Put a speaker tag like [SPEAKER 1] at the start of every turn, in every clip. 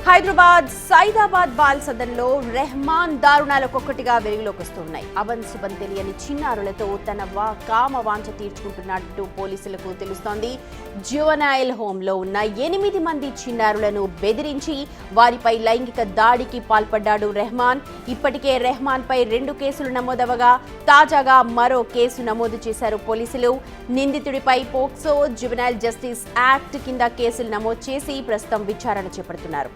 [SPEAKER 1] Hyderabad Saidabad ball సదన్లో Rahman దారుణాలకు ఒక్కటిగా వెలుగులోకి వస్తున్నాయి. అవన్ సుబన్ తెలియని చిన్నారులతో తన కామ వాంఛ తీర్చుకుంటున్నట్టు పోలీసులకు తెలుస్తోంది. జ్యువెనైల్ హోంలో ఉన్న 8 మంది చిన్నారులను బెదిరించి వారిపై లైంగిక దాడికి పాల్పడ్డాడు రెహమాన్. ఇప్పటికే రెహమాన్ పై 2 కేసులు నమోదవగా తాజాగా మరో కేసు నమోదు చేశారు పోలీసులు. నిందితుడిపై పోక్సో జ్యువెనైల్ జస్టిస్ యాక్ట్ కింద కేసులు నమోదు చేసి ప్రస్తుతం విచారణ చేపడుతున్నారు.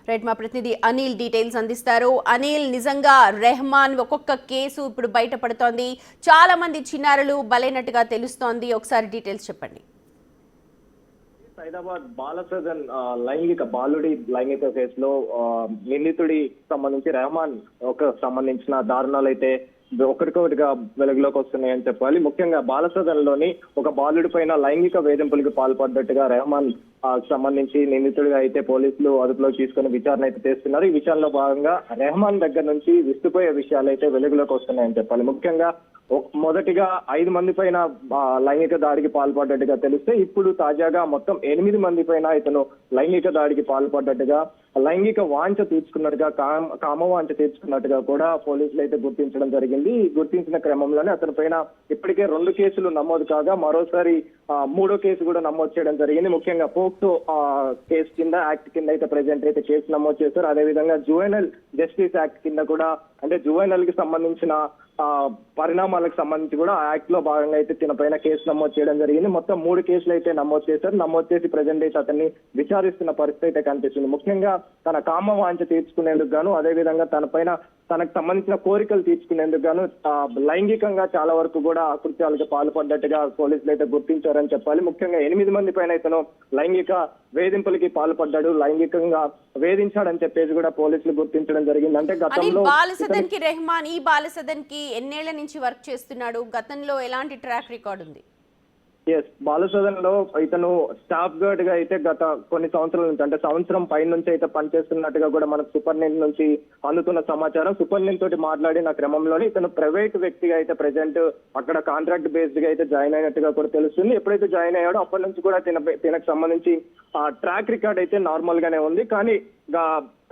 [SPEAKER 1] రైట్, మా ప్రతినిధి అనిల్ డీటెయిల్స్ అందిస్తారు. అనిల్, నిజంగా రెహమాన్ ఒక్కొక్క కేసు ఇప్పుడు బయటపడుతోంది, చాలా మంది చిన్నారులు బలైనట్టుగా తెలుస్తోంది. ఒకసారి డీటెయిల్స్ చెప్పండి.
[SPEAKER 2] సైదాబాద్ బాలసదన్ బాలుడి లైంగిక కేసులో నిందితుడి సంబంధించి రెహమాన్ సంబంధించిన దారుణాలు అయితే ఒకరికొకటిగా వెలుగులోకి వస్తున్నాయని చెప్పాలి. ముఖ్యంగా బాలసదన్లోని ఒక బాలుడి పైన లైంగిక వేధింపులకు పాల్పడ్డట్టుగా రెహమాన్ సంబంధించి నిందితుడిగా అయితే పోలీసులు అదుపులోకి తీసుకుని విచారణ అయితే చేస్తున్నారు. ఈ విషయాల్లో భాగంగా రెహమాన్ దగ్గర నుంచి విస్తుపోయే విషయాలు అయితే వెలుగులోకి వస్తున్నాయని చెప్పాలి. ముఖ్యంగా మొదటిగా 5 మంది పైన లైంగిక దాడికి పాల్పడ్డట్టుగా తెలిస్తే ఇప్పుడు తాజాగా మొత్తం 8 మంది పైన ఇతను లైంగిక దాడికి పాల్పడ్డట్టుగా, లైంగిక వాంఛ తీర్చుకున్నట్టుగా, కామ వాంఛ తీర్చుకున్నట్టుగా కూడా పోలీసులు అయితే గుర్తించడం జరిగింది. గుర్తించిన క్రమంలోనే అతని పైన ఇప్పటికే 2 కేసులు నమోదు కాగా మరోసారి 3వ కేసు కూడా నమోదు చేయడం జరిగింది. ముఖ్యంగా పోక్సో కేసు కింద యాక్ట్ కింద అయితే ప్రెజెంట్ అయితే కేసు నమోదు చేశారు. అదేవిధంగా జువెనైల్ జస్టిస్ యాక్ట్ కింద కూడా, అంటే జువెనైల్ కి సంబంధించిన పరిణామాలకు సంబంధించి కూడా ఆ యాక్ట్ లో భాగంగా అయితే తన పైన కేసు నమోదు చేయడం జరిగింది. మొత్తం 3 కేసులు అయితే నమోదు చేశారు. నమోదు చేసి ప్రజెంట్ అయితే అతన్ని విచారిస్తున్న పరిస్థితి అయితే కనిపిస్తుంది. ముఖ్యంగా తన కామ వాంఛ తీర్చుకునేందుకు గాను, అదేవిధంగా తన పైన తనకు సంబంధించిన కోరికలు తీర్చుకునేందుకు గాను లైంగికంగా చాలా వరకు కూడా అకృత్యాలకు పాల్పడ్డట్టుగా పోలీసులు అయితే గుర్తించారని చెప్పాలి. ముఖ్యంగా 8 మంది పైన ఇతను లైంగిక వేధింపులకి పాల్పడ్డాడు, లైంగికంగా వేధించాడని చెప్పేసి కూడా పోలీసులు గుర్తించడం జరిగింది. అంటే గతంలో
[SPEAKER 1] బాలసదన్ కి రెహమాన్ ఈ బాలసదన్ కి ఎన్నేళ్ల నుంచి వర్క్ చేస్తున్నాడు, గతంలో ఎలాంటి ట్రాక్ రికార్డ్ ఉంది?
[SPEAKER 2] బాలసదన్ లో ఇతను స్టాఫ్ గార్డ్ గా అయితే గత కొన్ని సంవత్సరాల నుంచి, అంటే సంవత్సరం పైన నుంచి అయితే పనిచేస్తున్నట్టుగా కూడా మనకు సూపరింటెండెంట్ నుంచి అందుతున్న సమాచారం. సూపరింటెండెంట్ తోటి మాట్లాడిన క్రమంలోనే ఇతను ప్రైవేట్ వ్యక్తిగా అయితే ప్రెసెంట్ అక్కడ కాంట్రాక్ట్ బేస్డ్ గా అయితే జాయిన్ అయినట్టుగా కూడా తెలుస్తుంది. ఎప్పుడైతే జాయిన్ అయ్యాడో అప్పటి నుంచి కూడా తినకు సంబంధించి ట్రాక్ రికార్డ్ అయితే నార్మల్ గానే ఉంది. కానీ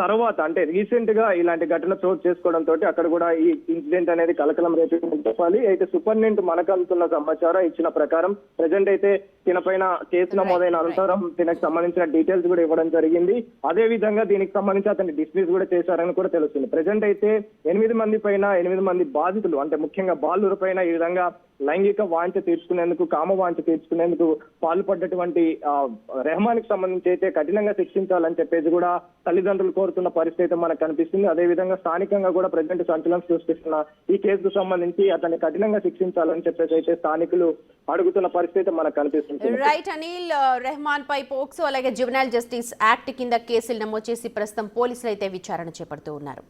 [SPEAKER 2] తర్వాత అంటే రీసెంట్ గా ఇలాంటి ఘటన చోటు చేసుకోవడంతో అక్కడ కూడా ఈ ఇన్సిడెంట్ అనేది కలకలం రేపిందని చెప్పాలి. అయితే సూపరింటెండెంట్ మనకు అందుతున్న సమాచారం ఇచ్చిన ప్రకారం ప్రెసెంట్ అయితే తిన పైన కేసు నమోదైన అనంతరం తినకు సంబంధించిన డీటెయిల్స్ కూడా ఇవ్వడం జరిగింది. అదే విధంగా దీనికి సంబంధించి అతన్ని డిస్మిస్ కూడా చేశారని కూడా తెలుస్తుంది. ప్రెసెంట్ అయితే 8 మంది పైన 8 మంది బాధితులు, అంటే ముఖ్యంగా బాలుర పైన ఈ విధంగా లైంగిక వాంఛ తీర్చుకునేందుకు, కామ వాంఛ తీర్చుకునేందుకు పాల్పడ్డటువంటి రెహమాన్ కి సంబంధించి అయితే కఠినంగా శిక్షించాలని చెప్పేసి కూడా తల్లిదండ్రులు కోరుతున్న పరిస్థితి మనకు కనిపిస్తుంది. అదేవిధంగా స్థానికంగా కూడా ప్రజెంట్ సంచలనం సృష్టిస్తున్న ఈ కేసుకు సంబంధించి అతన్ని కఠినంగా శిక్షించాలని చెప్పేసి అయితే స్థానికులు అడుగుతున్న పరిస్థితి మనకు కనిపిస్తుంది.
[SPEAKER 1] రైట్ అనిల్, రెహమాన్ పై పోక్సో అలాగే జ్యువెనైల్ జస్టిస్ యాక్ట్ కింద కేసులు నమోదు చేసి ప్రస్తుతం పోలీసులు అయితే విచారణ చేపడుతూ ఉన్నారు.